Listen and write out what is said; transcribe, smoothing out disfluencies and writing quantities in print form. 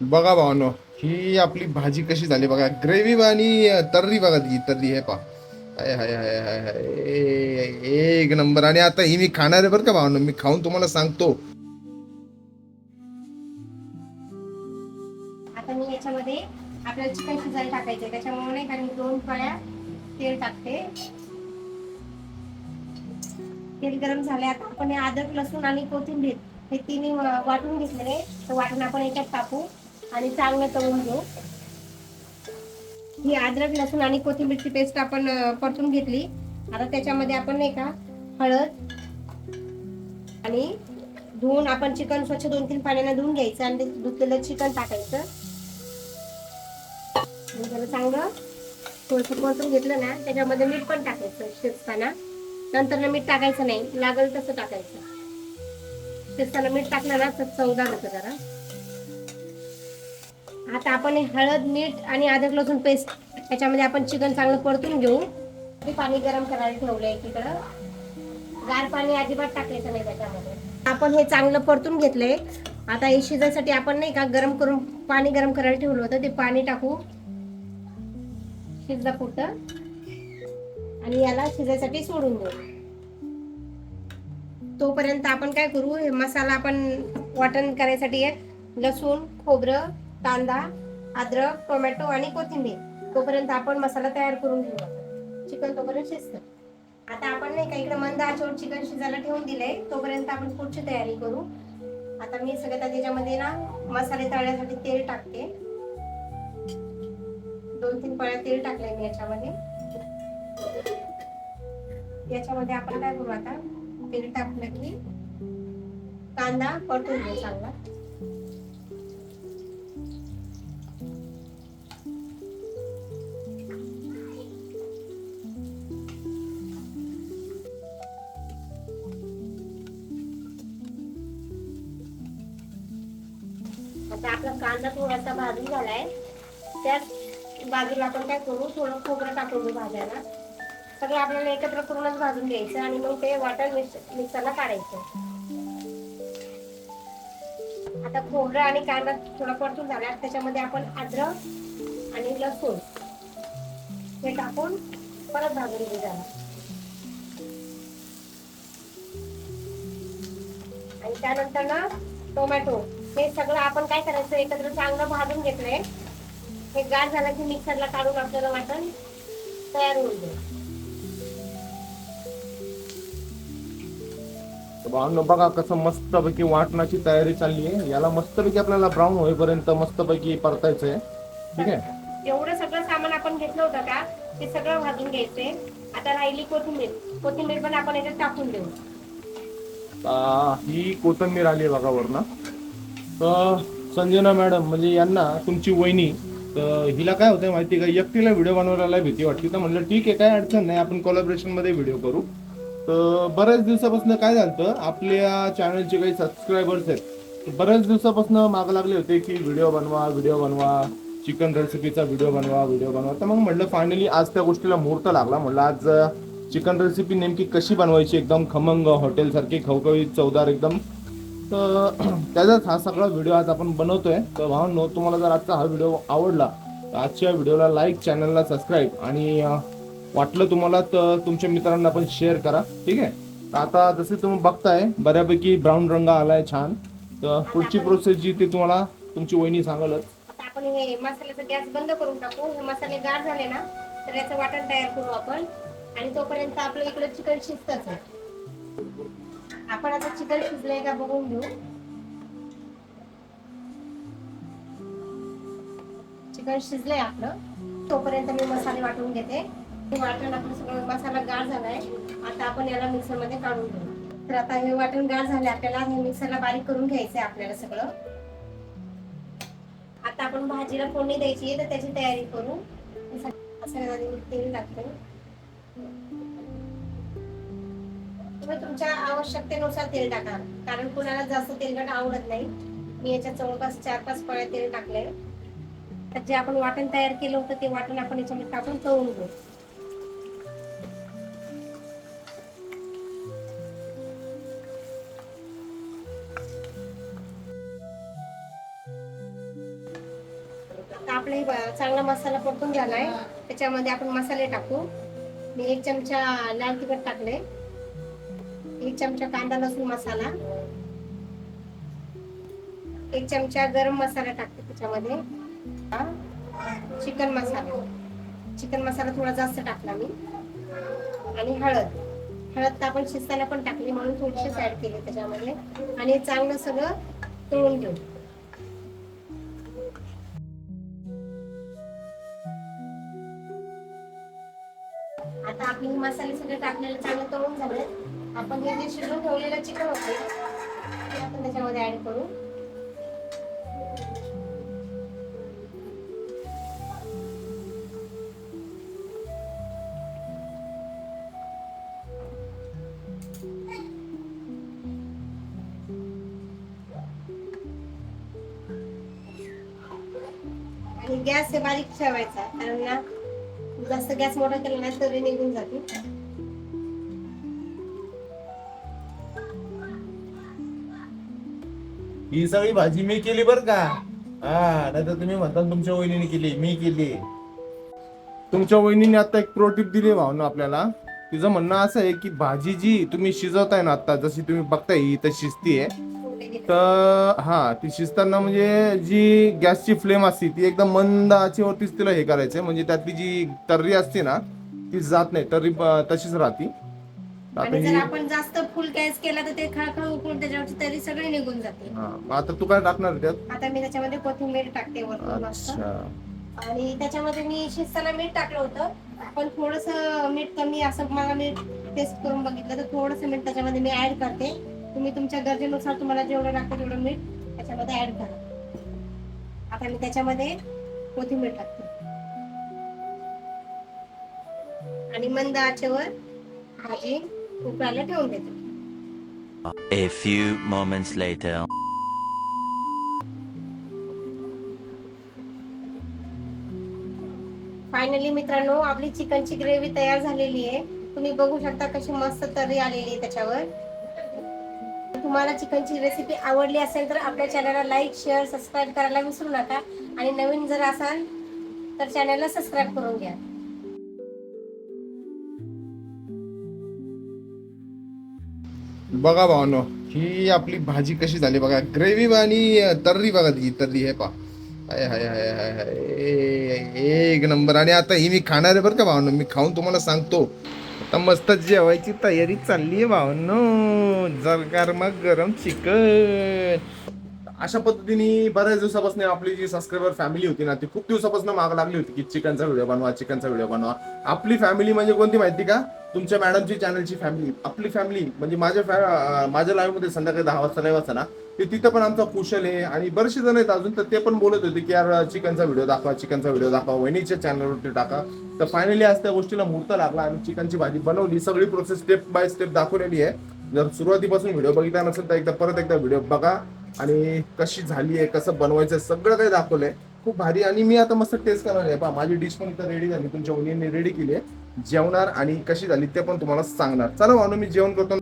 बघा भावनो, ही आपली भाजी कशी झाली बघा. ग्रेव्ही आणि तर्री बघा, ती तर्री आहे पा. हाय हाय हाय हाय हाय. एक नंबर. आणि आता ही मी खाणार आहे बरं का भावनो, मी खाऊन तुम्हाला सांगतो. आता मी याच्यामध्ये आपल्याला चिकन शिजायला टाकायचंय, त्याच्यामुळे नाही का मी 2 पळ्या तेल टाकते. तेल गरम झाले. आता आपण हे अद्रक, लसूण आणि कोथिंबीर हे तिन्ही वाटून घेतलेले, तर वाटून आपण याच्यात टाकू आणि चांगलं तळून घेऊ. ही अद्रक, लसूण आणि कोथिंबीरची पेस्ट आपण परतून घेतली. आता त्याच्यामध्ये आपण नाही का हळद आणि धुवून आपण चिकन स्वच्छ 2-3 पाण्याने धुवून घ्यायचं आणि धुतलेलं चिकन टाकायचं आणि त्याला चांगलं थोडंसं परतून घेतलं ना, त्याच्यामध्ये मीठ पण टाकायचं शिजताना. नंतर मीठ टाकायचं नाही, लागेल तसं टाकायचं. शिजताना मीठ टाकलं ना तर चवदार होतं जरा. आता आपण हळद, मीठ आणि अद्रक लसूण पेस्ट याच्यामध्ये आपण चिकन चांगलं परतून घेऊ. पाणी गरम करायला ठेवलंय तिकडं. गार पाणी अजिबात टाकायचं नाही त्याच्यामध्ये. आपण हे चांगलं परतून घेतलंय. आता हे शिजायसाठी आपण नाही का गरम करून पाणी गरम करायला ठेवलं होतं, ते पाणी टाकू शिजला पुरतं आणि याला शिजायसाठी सोडून देऊ. तोपर्यंत आपण काय करू, हे मसाला आपण वाटण करायसाठी लसूण, खोबरं, कांदा, अद्रक, टोमॅटो आणि कोथिंबीर तोपर्यंत आपण मसाला तयार करून घेऊ. चिकन तोपर्यंत शिजतं. आता आपण नाही का इकडे मंद आचेवर चिकन शिजायला ठेवून दिलंय, तोपर्यंत आपण पुढची तयारी करू. आता मी सगळ्यात आधी त्याच्यामध्ये ना मसाले तळण्यासाठी तेल टाकते. 2-3 पळ्या तेल टाकलंय मी याच्यामध्ये. याच्यामध्ये आपण काय करू, आता तेल टाकलं की कांदा परतून घेऊ चांगला. आता आपला कांदा थोडासा भाजून झालाय. त्याच बाजूला आपण काय करू, थोडं खोबरं टाकून घेऊ भाजायला. सगळं आपल्याला एकत्र करूनच भाजून घ्यायचं आणि मग ते वाटण मिक्सरला काढायचं. आता खोबरं आणि कांदा थोडा परतून झाला, त्याच्यामध्ये आपण अद्रक आणि लसूण हे टाकून परत भाजून घेऊ जरा. आणि त्यानंतर ना टोमॅटो, हे सगळं आपण काय करायचं, एकत्र चांगलं भाजून घेतलंय. हे गार झालं की मिक्सरला काढून आपल्याला वाटण तयार होऊन जाईल. भावनो बघा कसं मस्तपैकी वाटणाची तयारी चालली आहे. याला मस्तपैकी आपल्याला ब्राऊन होईपर्यंत मस्तपैकी परतायचं आहे. ठीक आहे. एवढं सगळं सामान आपण घेतलं होतं का, ते सगळं भाजून घ्यायचंय. आता राहिली कोथिंबीर. कोथिंबीर पण आपण याच्यात टाकून देऊ. ही कोथिंबीर आली आहे बघा वरनं. तर संजना मॅडम म्हणजे यांना तुमची वहिनी, तर हिला काय होतंय माहिती का, एकटीला व्हिडिओ बनवायला भीती वाटते. तर म्हणलं ठीक आहे, काय अडचण नाही, आपण कोलॅबरेशन मध्ये व्हिडिओ करू. तर बऱ्याच दिवसापासून काय झालं, आपल्या चॅनलचे काही सबस्क्रायबर्स आहेत, तर बऱ्याच दिवसापासून मागं लागले होते की व्हिडिओ बनवा, व्हिडिओ बनवा, चिकन रेसिपीचा व्हिडिओ बनवा, व्हिडिओ बनवा. तर मग म्हटलं फायनली आज त्या गोष्टीला मुहूर्त लागला. म्हटलं आज चिकन रेसिपी नेमकी कशी बनवायची, एकदम खमंग हॉटेलसारखी खवखवीत चवदार एकदम. तर त्याचाच हा सगळा व्हिडिओ आज आपण बनवतोय. तर भावांनो, तुम्हाला जर आजचा हा व्हिडिओ आवडला तर आजच्या व्हिडिओला लाईक, चॅनलला सबस्क्राईब आणि वाटलं तुम्हाला तर तुमच्या मित्रांना पण शेअर करा. ठीक आहे. तर आता जसे तुम्ही बघताय बऱ्यापैकी ब्राऊन रंग आलाय छान. तर आता पुढची आपण प्रोसेस जी ती तुम्हाला तुमची वहिनी सांगालच. आता आपण हे मसाल्याचा गॅस बंद करून टाकू. हे मसाले गार झाले ना, तर याचं वाटण तयार करू आपण. आणि तोपर्यंत आपलं इकडे चिकन शिजतच आहे. आपण आता चिकन शिजलंय का बघून घेऊ. चिकन शिजलंय आपलं. तोपर्यंत मी मसाले वाटून घेते. वाटण आपलं सगळं मसाला गार झालाय. आता आपण याला मिक्सर मध्ये काढून घेऊ. तर आता हे वाटण गार झाले, आपल्याला हे मिक्सरला बारीक करून घ्यायचंय आपल्याला सगळं. आता आपण भाजीला फोडणी द्यायची आहे, तर त्याची तयारी करू. सगळ्यात तेल टाकते. तुम्ही तुमच्या आवश्यकतेनुसार तेल टाका, कारण कुणाला जास्त तेलकट आवडत नाही. मी याच्यात जवळपास 4-5 पळ्या तेल टाकले. तर जे आपण वाटण तयार केलं होतं, ते वाटण आपण याच्यामध्ये टाकून तळून घेऊ. आता आपला हे चांगला मसाला परतून झालाय. त्याच्यामध्ये आपण मसाले टाकू. मी 1 चमचा लाल तिखट टाकले, 1 चमचा कांदा लसूण मसाला, 1 चमचा गरम मसाला टाकते त्याच्यामध्ये. चिकन मसाला थोडा जास्त टाकला मी. आणि हळद तर आपण शिजताना पण टाकली म्हणून थोडीशीच ऍड केली त्याच्यामध्ये. आणि चांगलं सगळं तळून घेऊ. आता आपले मसाले सगळे टाकलेले चांगलं तळून झाले. आपण हे जे शिजवून ठेवलेलं चिकन होते ते आपण त्याच्यामध्ये ऍड करू. आणि गॅस बारीक ठेवायचा, कारण ना जास्त गॅस मोठा केला नाही तरी निघून जाते. ही सगळी भाजी मी केली बर का. हा, नाही तर तुम्ही म्हणता तुमच्या वहिनीने केली, मी केली. तुमच्या वहिनीने आता एक प्रो टिप दिली भावना आपल्याला. तिचं म्हणणं असं आहे की भाजी जी तुम्ही शिजवताय ना, आता जशी तुम्ही बघताय ही तर शिजतीये, तर हा ती शिजताना म्हणजे जी गॅसची फ्लेम असते ती एकदम मंद आचेवरतीच तिला हे करायचंय, म्हणजे त्यातली जी तर्री असते ना ती जात नाही, तर्री तशीच राहते. आणि जर आपण जास्त फुल गॅस केला तर ते खळखळ उकळून त्याच्यावरची तरी सगळी निघून जाते. आता तू काय टाकणार त्यात? आता मी त्याच्यामध्ये कोथिंबीर टाकते वरतून मस्त. आणि त्याच्यामध्ये मी शिजताना मीठ टाकलं होतं, पण थोडस मीठ कमी असं मला मी टेस्ट करून बघितलं तर थोडस मीठ त्याच्यामध्ये मी ऍड करते. तुम्ही तुमच्या गरजेनुसार तुम्हाला जेवढं लागतं तेवढं मीठ त्याच्यामध्ये ऍड करा. आता मी त्याच्यामध्ये कोथिंबीर टाकते आणि मंद आचेवर भाजी उकळायला ठेवून देते. A few moments later. Finally मित्रांनो, आपली चिकनची ग्रेव्ही तयार झालेली आहे. तुम्ही बघू शकता कशी मस्त तर्री आलेली आहे त्याच्यावर. तुम्हाला चिकनची रेसिपी आवडली असेल तर आपल्या चॅनलला लाईक, शेअर, सबस्क्राईब करायला विसरू नका. आणि नवीन जर असाल तर चॅनलला सबस्क्राईब करून घ्या. बघा भावनो, ही आपली भाजी कशी झाली बघा. ग्रेव्ही आणि तर्री बघा, ती तर्री आहे पा. हाय हाय हाय हाय हाय, एक नंबर. आणि आता ही मी खाणार आहे बरं का भावनो. मी खाऊन तुम्हाला सांगतो. आता मस्त जेवायची तयारी चालली आहे भावनो. जर मग गरम चिकन. अशा पद्धतीने बऱ्याच दिवसापासून आपली जी सबस्क्रायबर फॅमिली होती ना, ती खूप दिवसापासून माग लागली होती की चिकनचा व्हिडिओ बनवा, चिकनचा व्हिडिओ बनवा. आपली फॅमिली म्हणजे कोणती माहिती का? तुमच्या मॅडमची चॅनलची फॅमिली. आपली फॅमिली म्हणजे माझ्या लाईव्ह मध्ये संध्याकाळी 10 वाजता लाईव्ह असतं ना, ते तिथं पण आमचा कुशल आहे आणि बरेचसे जण आहेत अजून, तर ते पण बोलत होते की यार चिकनचा व्हिडिओ दाखवा, चिकनचा व्हिडिओ दाखवा, वहिनीच्या चॅनलवरती टाका. तर फायनली आज त्या गोष्टीला मुहूर्त लागला आणि चिकनची भाजी बनवली. सगळी प्रोसेस स्टेप बाय स्टेप दाखवलेली आहे. जर सुरुवातीपासून व्हिडिओ बघितला नसेल तर परत एकदा व्हिडिओ बघा आणि कशी झाली आहे, कसं बनवायचं सगळं काही दाखवलंय. खूप भारी. आणि मी आता मस्त टेस्ट करणार आहे. पहा, माझी डिश पण इथं रेडी झाली, तुमच्या वहिनीने रेडी केली आहे. जेवणार आणि कशी झाली ते पण तुम्हाला सांगणार. चला भावनो, मी जेवण करतो.